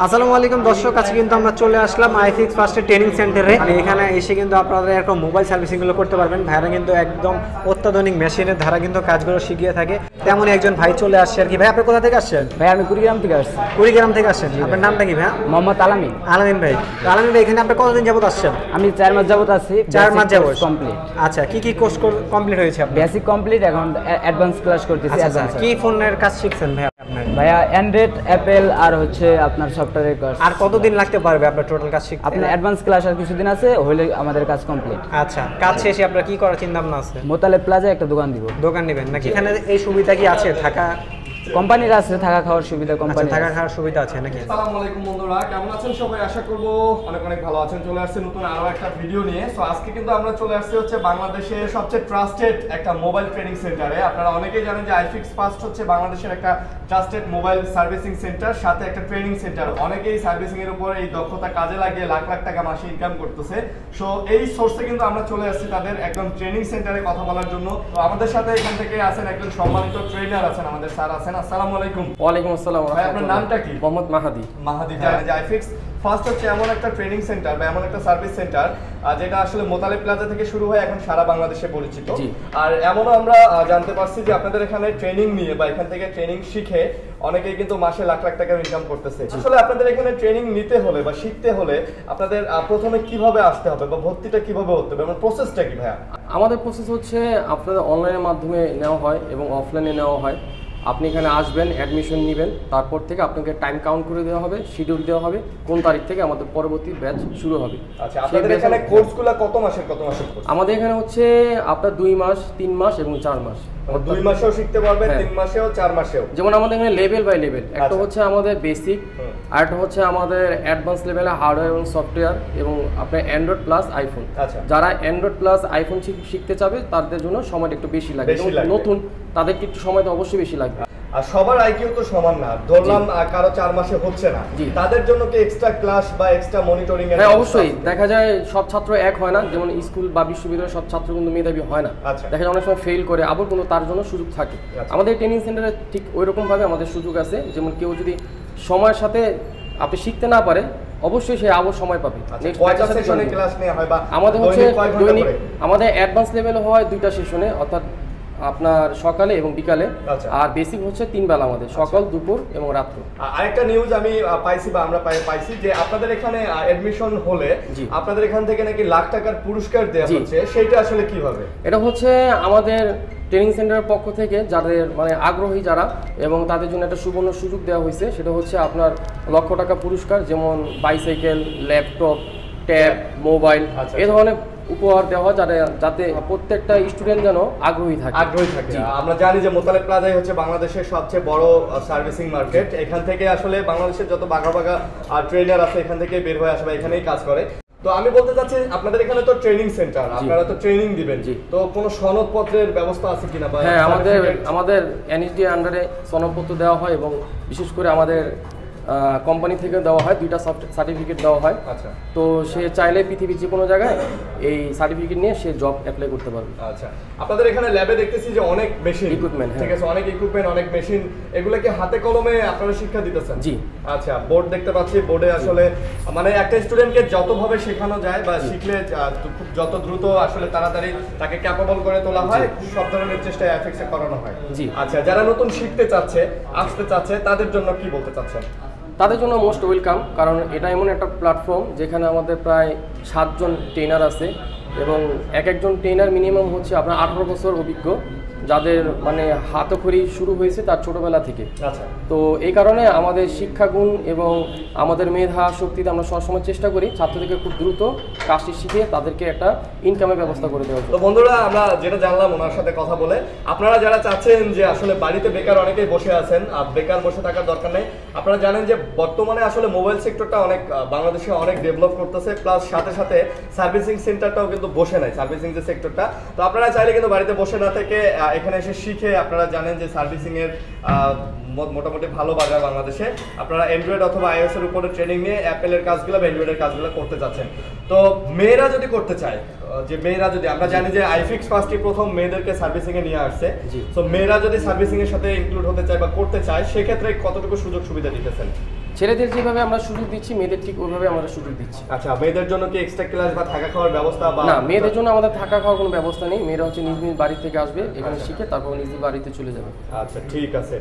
আসসালামু আলাইকুম দর্শক, আজকে কিন্তু আমরা চলে আসলাম আইফিক্স ফার্স্টের ট্রেনিং সেন্টারে। এখানে এসে কিন্তু আপনারা একটা মোবাইল সার্ভিসিংগুলো করতে পারবেন। ভাইরা কিন্তু একদম অত্যাধুনিক মেশিনের ধারা কিন্তু কাজগুলো শিখিয়ে থাকে। তেমনই একজন ভাই চলে আসছে আর কি। ভাই আপনি কোথা থেকে আসছেন? ভাই আমি কুড়িগ্রাম থেকে আসছি। কুড়িগ্রাম থেকে আসছেন। আপনার নামটা কি ভাই? মোহাম্মদ আলামিন। আলামিন ভাই, আলামিন ভাই এখানে আপনি কতদিন যাবত আসছেন? আমি 4 মাস যাবত আছি। 4 মাস যাবত কমপ্লিট। আচ্ছা, কি কোর্স কমপ্লিট হয়েছে আপনার? বেসিক কমপ্লিট, এখন অ্যাডভান্স ক্লাস করতেছি। অ্যাডভান্স কি ফোনের কাজ শিখছেন ভাই আপনি? ভাইয়া অ্যান্ড্রয়েড, অ্যাপেল আর হচ্ছে আপনার সফটওয়্যারের কাজ। আর কতদিন লাগতে পারবে আপনার টোটাল কাজ শিখতে? আপনার অ্যাডভান্স ক্লাস আর কিছুদিন আছে, হইলে আমাদের কাজ কমপ্লিট। আচ্ছা, কাজ শেষে আপনার কি করার চিন্তা ভাবনা আছে? মোতালেব প্লাজা একটা দোকান দিব। দোকান নেবেন নাকি? এখানে এই সুবিধা কি আছে? থাকা কোম্পানির আছে, থাকা খাওয়ার সুবিধা কোম্পানি। থাকা খাওয়ার সুবিধা আছে নাকি? আসসালামু আলাইকুম বন্ধুরা, কেমন আছেন সবাই? আশা করব অনেক অনেক ভালো আছেন। চলে আসছে নতুন আরো একটা ভিডিও নিয়ে। সো আজকে কিন্তু আমরা চলে আসছি হচ্ছে বাংলাদেশের সবচেয়ে ট্রাস্টেড একটা মোবাইল ট্রেনিং সেন্টারে। আপনারা অনেকেই জানেন যে আইফিক্স ফার্স্ট হচ্ছে বাংলাদেশের একটা ট্রাস্টেড মোবাইল সার্ভিসিং সেন্টার, সাথে একটা ট্রেনিং সেন্টার। অনেকেই সার্ভিসিং এর উপর এই দক্ষতা কাজে লাগিয়ে লাখ লাখ টাকা মাসে ইনকাম করতেছে। সো এই সোর্সে কিন্তু আমরা চলে আসছি তাদের একদম ট্রেনিং সেন্টারে কথা বলার জন্য। তো আমাদের সাথে এখান থেকে আছেন একজন সম্মানিত ট্রেনার আছেন, আমাদের স্যার আছেন। আসসালামু আলাইকুম। ওয়ালাইকুম আসসালাম। ভাই আপনার নামটা কি? মোহাম্মদ মাহাদি। মাহাদি। জানেন যে আইফিক্স ফার্স্ট হচ্ছে এমন একটা ট্রেনিং সেন্টার বা এমন একটা সার্ভিস সেন্টার যেটা আসলে মোতালেব প্লাজা থেকে শুরু হয়, এখন সারা বাংলাদেশে পরিচিত। আর এমনও আমরা জানতে পারছি যে আপনাদের এখানে ট্রেনিং নিয়ে বা এখান থেকে ট্রেনিং শিখে অনেকেই কিন্তু মাসে লাখ লাখ টাকা ইনকাম করতেছে। আসলে আপনাদের এখানে ট্রেনিং নিতে হলে বা শিখতে হলে আপনাদের প্রথমে কিভাবে আসতে হবে বা ভর্তিটা কিভাবে হতে হবে, মানে প্রসেসটা কি ভাইয়া? আমাদের প্রসেস হচ্ছে আপনাদের অনলাইনের মাধ্যমে নেওয়া হয় এবং অফলাইনে নেওয়া হয়। আপনি এখানে আসবেন, অ্যাডমিশন নেবেন, তারপর থেকে আপনাকে টাইম কাউন্ট করে দেওয়া হবে, শিডিউল দেওয়া হবে কোন তারিখ থেকে আমাদের পরবর্তী ব্যাচ শুরু হবে। আচ্ছা, আপনাদের এখানে কোর্সগুলো কত মাসের কোর্স? আমাদের এখানে হচ্ছে আপনার 2 মাস, 3 মাস এবং 4 মাস। 2 মাসেও শিখতে পারবেন, 3 মাসেও, 4 মাসেও। যেমন আমাদের এখানে লেভেল বাই লেভেল, একটা হচ্ছে আমাদের বেসিক, আর একটা হচ্ছে আমাদের অ্যাডভান্স লেভেলে হার্ডওয়্যার এবং সফটওয়্যার এবং আপনার অ্যান্ড্রয়েড প্লাস আইফোন। যারা অ্যান্ড্রয়েড প্লাস আইফোন শিখতে চাবে তাদের জন্য সময়টা একটু বেশি লাগে, নতুন তাদেরকে একটু সময় তো অবশ্যই বেশি লাগবে। আর সবার আইকিউ তো সমান না, ধরলাম কারো 4 মাসে হচ্ছে না, তাদের জন্য কি এক্সট্রা ক্লাস বা এক্সট্রা মনিটরিং এর? হ্যাঁ অবশ্যই, দেখা যায় সব ছাত্র এক হয় না, যেমন স্কুল বা বিশ্ববিদ্যালয়ের সব ছাত্র কিন্তু মেধাবী হয় না। দেখা যায় অনেক সময় ফেল করে, আবার কিন্তু তার জন্য সুযোগ থাকে। আমাদের ট্রেনিং সেন্টারে ঠিক ওই রকম ভাবে আমাদের সুযোগ আছে, যেমন কেউ যদি সময়ের সাথে আপনি শিখতে না পারে অবশ্যই সে আবার সময় পাবে। আমাদের হচ্ছে দৈনিক, আমাদের অ্যাডভান্স লেভেল হয় 2টা সেশনে, অর্থাৎ আপনার সকালে এবং বিকালে। আর বেসিক হচ্ছে 3 বেলা, আমাদের সকাল, দুপুর এবং রাত্র। আরেকটা নিউজ আমি পাইছি বা আমরা পাইছি যে আপনাদের এখানে অ্যাডমিশন হলে আপনাদের এখান থেকে নাকি লাখ টাকার পুরস্কার দেওয়া হচ্ছে, সেটা আসলে কিভাবে? এটা হচ্ছে আমাদের ট্রেনিং সেন্টারের পক্ষ থেকে যাদের মানে আগ্রহী যারা এবং তাদের জন্য একটা সুবর্ণ সুযোগ দেওয়া হয়েছে। সেটা হচ্ছে আপনার লক্ষ টাকা পুরস্কার, যেমন বাইসাইকেল, ল্যাপটপ, ট্যাব, মোবাইল, এই ধরনের উপহার দেওয়া, যাতে প্রত্যেকটা স্টুডেন্ট যেন আগ্রহী থাকে। আমরা জানি যে মোতালেব প্লাজাই হচ্ছে বাংলাদেশের সবচেয়ে বড় সার্ভিসিং মার্কেট। এখান থেকে আসলে বাংলাদেশের যত বাঘা বাঘা ট্রেনার আছে এখান থেকে বের হয়ে আসবে, এখানেই কাজ করে। তো আমি বলতে চাচ্ছি আপনাদের এখানে তো ট্রেনিং সেন্টার, আপনারা তো ট্রেনিং দিবেন, তো কোনো সনদপত্রের ব্যবস্থা আছে কিনা? হ্যাঁ, আমাদের এনএসডি আন্ডারে সনদপত্র দেওয়া হয় এবং বিশেষ করে আমাদের কোম্পানি থেকে দেওয়া হয় 2টা সার্টিফিকেট দেওয়া হয়। তো সে চাইলে পৃথিবীর যে কোনো জায়গায় এই সার্টিফিকেট নিয়ে সে জব অ্যাপ্লাই করতে পারবে। আচ্ছা, আপনাদের এখানে ল্যাবে দেখতেছি যে অনেক মেশিন, ইকুইপমেন্ট, ঠিক আছে, অনেক ইকুইপমেন্ট, অনেক মেশিন, এগুলো কি হাতে কলমে আপনারা শিক্ষা দিতেছেন? জি। আচ্ছা, বোর্ড দেখতে পাচ্ছি, বোর্ডে আসলে মানে একটা স্টুডেন্টকে যতভাবে শেখানো যায় বা শিখলে খুব যত দ্রুত আসলে তাড়াতাড়ি তাকে ক্যাপেবল করে তোলা হয়, সব ধরনের চেষ্টা এফএক্সে করানো হয়। জি। আচ্ছা, যারা নতুন শিখতে চাচ্ছে, আসতে চাচ্ছে, তাদের জন্য কি বলতে চাচ্ছেন? তাদের জন্য মোস্ট ওয়েলকাম, কারণ এটা এমন একটা প্ল্যাটফর্ম যেখানে আমাদের প্রায় 7 জন ট্রেনার আছে এবং একজন ট্রেনার মিনিমাম হচ্ছে আপনার 18 বছর অভিজ্ঞ, যাদের মানে হাতখড়ি শুরু হয়েছে তার ছোটবেলা থেকে। তো এই কারণে আমাদের শিক্ষাগুণ এবং আমাদের মেধা শক্তিতে আমরা সবসময় চেষ্টা করি ছাত্রদেরকে খুব দ্রুত কাজটি শিখিয়ে তাদেরকে একটা ইনকামের ব্যবস্থা করে দেওয়া। তো বন্ধুরা, আমরা যেটা জানলাম ওনার সাথে কথা বলে, আপনারা যারা চাচ্ছেন যে আসলে বাড়িতে বেকার অনেকেই বসে আছেন, বেকার বসে থাকার দরকার নেই। আপনারা জানেন যে বর্তমানে আসলে মোবাইল সেক্টরটা অনেক বাংলাদেশে অনেক ডেভেলপ করতেছে, প্লাস সাথে সাথে সার্ভিসিং সেন্টারটাও কিন্তু বসে নাই, সার্ভিসিং যে সেক্টরটা। তো আপনারা চাইলে কিন্তু বাড়িতে বসে না থেকে এখানে এসে শিখে, আপনারা জানেন যে সার্ভিসিং এর মোটামুটি ভালো বাজার বাংলাদেশে। আপনারা অ্যান্ড্রয়েড অথবা আইওএস এর উপরে ট্রেনিং নিয়ে অ্যাপেলের কাজগুলো বা অ্যান্ড্রয়েডের কাজগুলো করতে যাচ্ছেন। তো মেয়েরা যদি করতে চায়, যে মেয়েরা যদি, আমরা জানি যে আইফিক্স ফার্স্টই প্রথম মেয়েদেরকে সার্ভিসিং এ নিয়ে আসছে, তো মেয়েরা যদি সার্ভিসিং এর সাথে ইনক্লুড হতে চায় বা করতে চায়, সেক্ষেত্রে কতটুকু সুযোগ সুবিধা দিতেছেন? ছেলেদের যেভাবে আমরা সুযোগ দিচ্ছি মেয়েদের ঠিক ওইভাবে আমরা সুযোগ দিচ্ছি। আচ্ছা, মেয়েদের জন্য কি এক্সট্রা ক্লাস বা থাকা খাওয়ার ব্যবস্থা বা? না, মেয়েদের জন্য আমাদের থাকা খাওয়ার কোনো ব্যবস্থা নেই। মেয়েরা হচ্ছে নিজ নিজ বাড়ি থেকে আসবে, এখানে শিখে তারপর নিজ নিজ বাড়িতে চলে যাবে। আচ্ছা, ঠিক আছে।